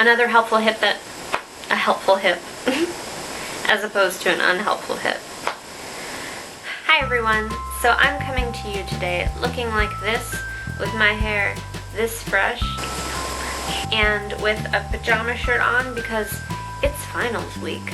Another helpful hip a helpful hip as opposed to an unhelpful hip. Hi everyone, so I'm coming to you today looking like this with my hair this fresh and with a pajama shirt on because it's finals week.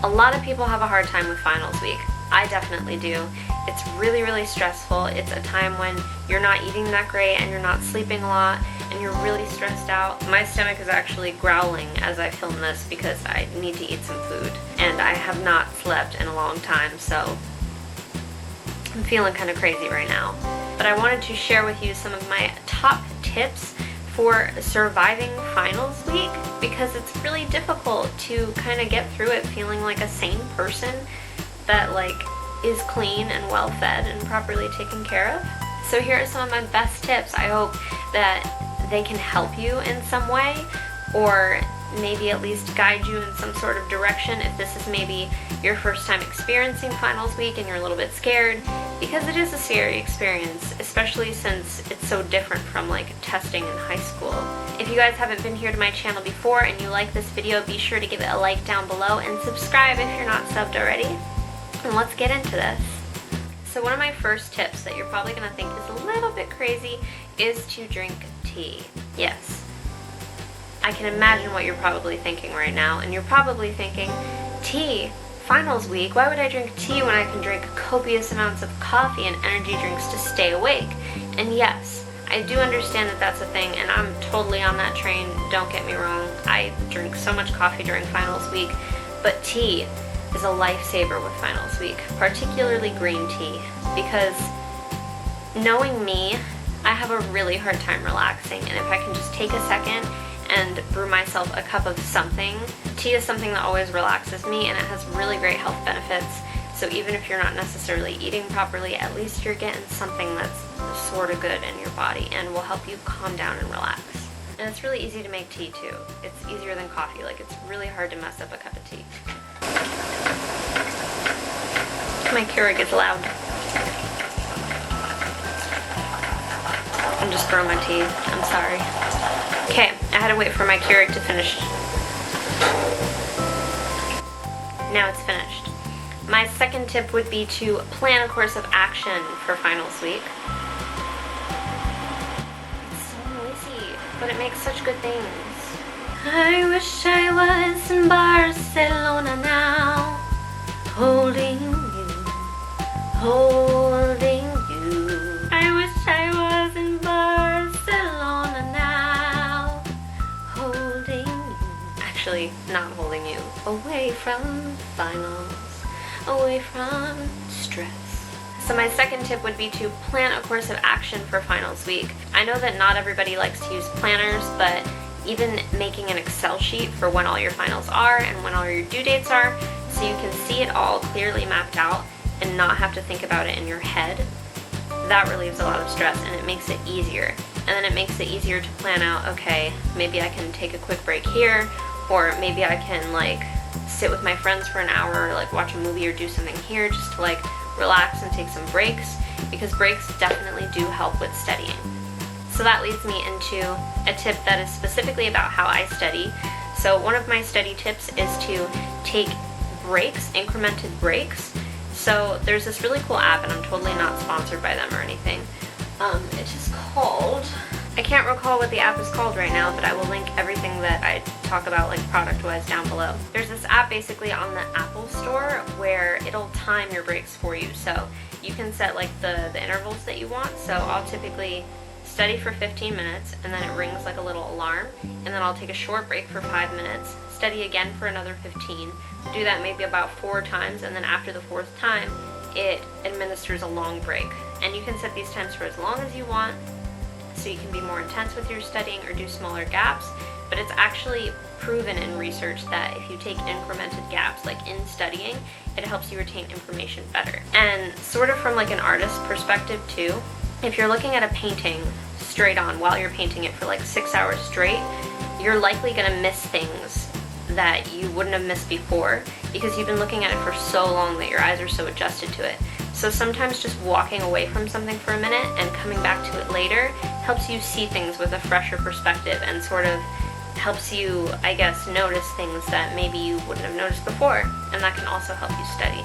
A lot of people have a hard time with finals week. I definitely do. It's really, really stressful. It's a time when you're not eating that great and you're not sleeping a lot and you're really stressed out. My stomach is actually growling as I film this because I need to eat some food and I have not slept in a long time, so I'm feeling kind of crazy right now. But I wanted to share with you some of my top tips for surviving finals week because it's really difficult to kind of get through it feeling like a sane person that is clean and well fed and properly taken care of. So here are some of my best tips. I hope that they can help you in some way or maybe at least guide you in some sort of direction if this is maybe your first time experiencing finals week and you're a little bit scared, because it is a scary experience, especially since it's so different from testing in high school. If you guys haven't been here to my channel before and you like this video, be sure to give it a like down below and subscribe if you're not subbed already. And let's get into this. So one of my first tips that you're probably going to think is a little bit crazy is to drink tea. Yes. I can imagine what you're probably thinking right now, and you're probably thinking, tea? Finals week? Why would I drink tea when I can drink copious amounts of coffee and energy drinks to stay awake? And yes, I do understand that that's a thing, and I'm totally on that train, don't get me wrong. I drink so much coffee during finals week, but tea is a lifesaver with finals week, particularly green tea, because knowing me, I have a really hard time relaxing, and if I can just take a second and brew myself a cup of something. Tea is something that always relaxes me and it has really great health benefits. So even if you're not necessarily eating properly, at least you're getting something that's sort of good in your body and will help you calm down and relax. And it's really easy to make tea too. It's easier than coffee. It's really hard to mess up a cup of tea. My Keurig is loud. I'm just throwing my tea. I'm sorry. Okay, I had to wait for my Keurig to finish. Now it's finished. My second tip would be to plan a course of action for finals week. It's so noisy, but it makes such good things. I wish I was in Barcelona now, holding you, holding you. I wish I was in Barcelona now, holding you. Actually, not holding you. Away from finals, away from stress. So my second tip would be to plan a course of action for finals week. I know that not everybody likes to use planners, but even making an Excel sheet for when all your finals are and when all your due dates are, so you can see it all clearly mapped out and not have to think about it in your head, that relieves a lot of stress and it makes it easier. And then it makes it easier to plan out, okay, maybe I can take a quick break here, or maybe I can sit with my friends for an hour or watch a movie or do something here just to relax and take some breaks, because breaks definitely do help with studying. So that leads me into a tip that is specifically about how I study. So one of my study tips is to take breaks, incremented breaks. So there's this really cool app, and I'm totally not sponsored by them or anything. It is called, I can't recall what the app is called right now, but I will link everything that I talk about product-wise down below. There's this app basically on the Apple Store where it'll time your breaks for you. So you can set the intervals that you want. So I'll typically study for 15 minutes and then it rings a little alarm, and then I'll take a short break for 5 minutes, study again for another 15, do that maybe about 4 times, and then after the 4th time it administers a long break. And you can set these times for as long as you want, so you can be more intense with your studying or do smaller gaps. But it's actually proven in research that if you take incremented gaps in studying, it helps you retain information better. And sort of from an artist's perspective too, if you're looking at a painting straight on while you're painting it for 6 hours straight, you're likely going to miss things that you wouldn't have missed before because you've been looking at it for so long that your eyes are so adjusted to it. So So sometimes just walking away from something for a minute and coming back to it later helps you see things with a fresher perspective and sort of helps you, I guess, notice things that maybe you wouldn't have noticed before, and that can also help you study.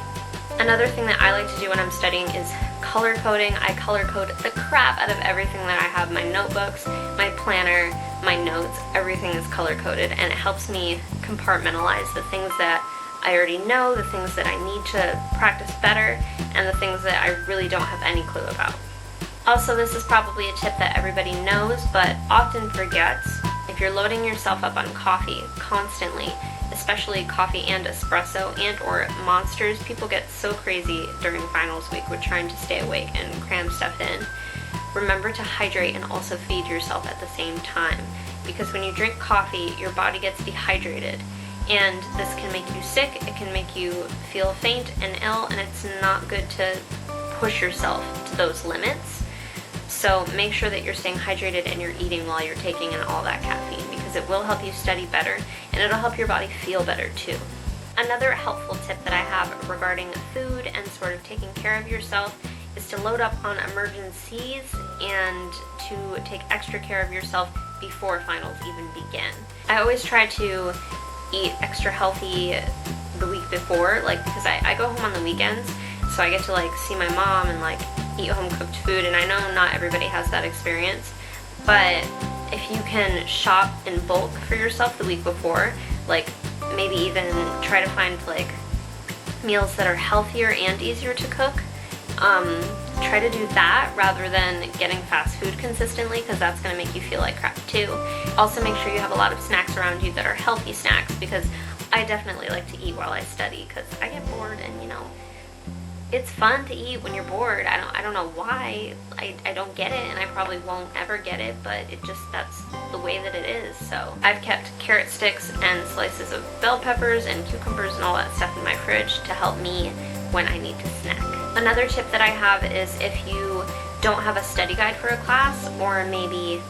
Another thing that I like to do when I'm studying is color coding. I color code the crap out of everything that I have. My notebooks, my planner, my notes, everything is color coded, and it helps me compartmentalize the things that I already know, the things that I need to practice better, and the things that I really don't have any clue about. Also, this is probably a tip that everybody knows but often forgets. If you're loading yourself up on coffee constantly, especially coffee and espresso and or monsters, people get so crazy during finals week with trying to stay awake and cram stuff in. Remember to hydrate and also feed yourself at the same time, because when you drink coffee, your body gets dehydrated, and this can make you sick, it can make you feel faint and ill, and it's not good to push yourself to those limits. So make sure that you're staying hydrated and you're eating while you're taking in all that caffeine, because it will help you study better and it'll help your body feel better too. Another helpful tip that I have regarding food and sort of taking care of yourself is to load up on emergencies and to take extra care of yourself before finals even begin. I always try to eat extra healthy the week before, like, because I go home on the weekends, so I get to like see my mom and like eat home cooked food, and I know not everybody has that experience, but if you can shop in bulk for yourself the week before, like maybe even try to find like meals that are healthier and easier to cook, try to do that rather than getting fast food consistently, because that's going to make you feel like crap too. Also make sure you have a lot of snacks around you that are healthy snacks, because I definitely like to eat while I study because I get bored, and you know, it's fun to eat when you're bored. I don't know why. I don't get it, and I probably won't ever get it, but it just, that's the way that it is. So I've kept carrot sticks and slices of bell peppers and cucumbers and all that stuff in my fridge to help me when I need to snack. Another tip that I have is if you don't have a study guide for a class, or maybe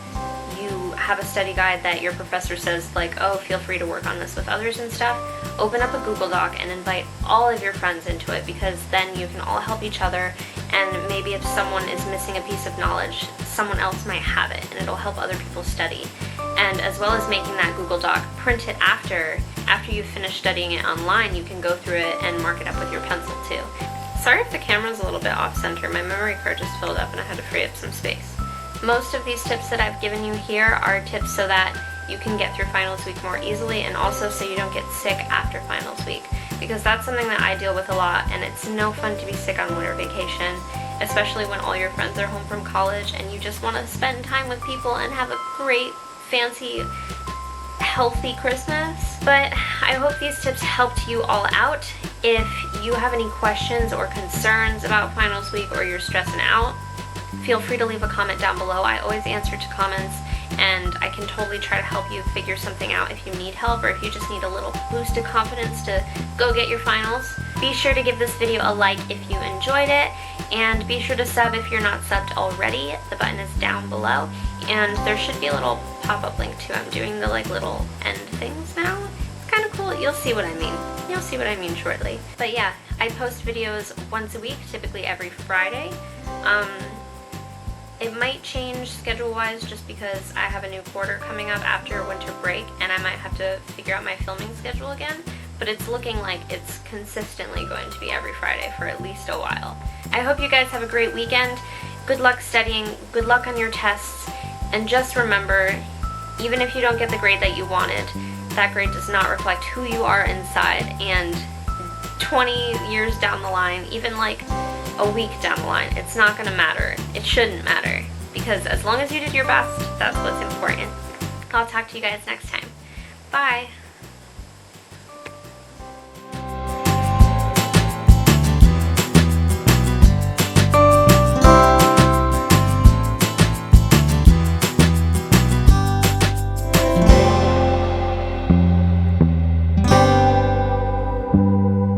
you have a study guide that your professor says like, oh, feel free to work on this with others and stuff, open up a Google Doc and invite all of your friends into it, because then you can all help each other, and maybe if someone is missing a piece of knowledge, someone else might have it, and it'll help other people study. And as well as making that Google Doc, print it after you finish studying it online, you can go through it and mark it up with your pencil too. Sorry if the camera's a little bit off center, my memory card just filled up and I had to free up some space. Most of these tips that I've given you here are tips so that you can get through finals week more easily, and also so you don't get sick after finals week, because that's something that I deal with a lot, and it's no fun to be sick on winter vacation, especially when all your friends are home from college and you just want to spend time with people and have a great, fancy, healthy Christmas. But I hope these tips helped you all out. If you have any questions or concerns about finals week, or you're stressing out, feel free to leave a comment down below. I always answer to comments, and I can totally try to help you figure something out if you need help, or if you just need a little boost of confidence to go get your finals. Be sure to give this video a like if you enjoyed it, and be sure to sub if you're not subbed already. The button is down below, and there should be a little pop-up link too. I'm doing the like little end things now. It's kind of cool. You'll see what I mean. You'll see what I mean shortly. But yeah, I post videos once a week, typically every Friday. It might change schedule-wise just because I have a new quarter coming up after winter break, and I might have to figure out my filming schedule again, but it's looking like it's consistently going to be every Friday for at least a while. I hope you guys have a great weekend. Good luck studying, good luck on your tests, and just remember, even if you don't get the grade that you wanted, that grade does not reflect who you are inside, and 20 years down the line, even like a week down the line, it's not going to matter. It shouldn't matter, because as long as you did your best, that's what's important. I'll talk to you guys next time. Bye!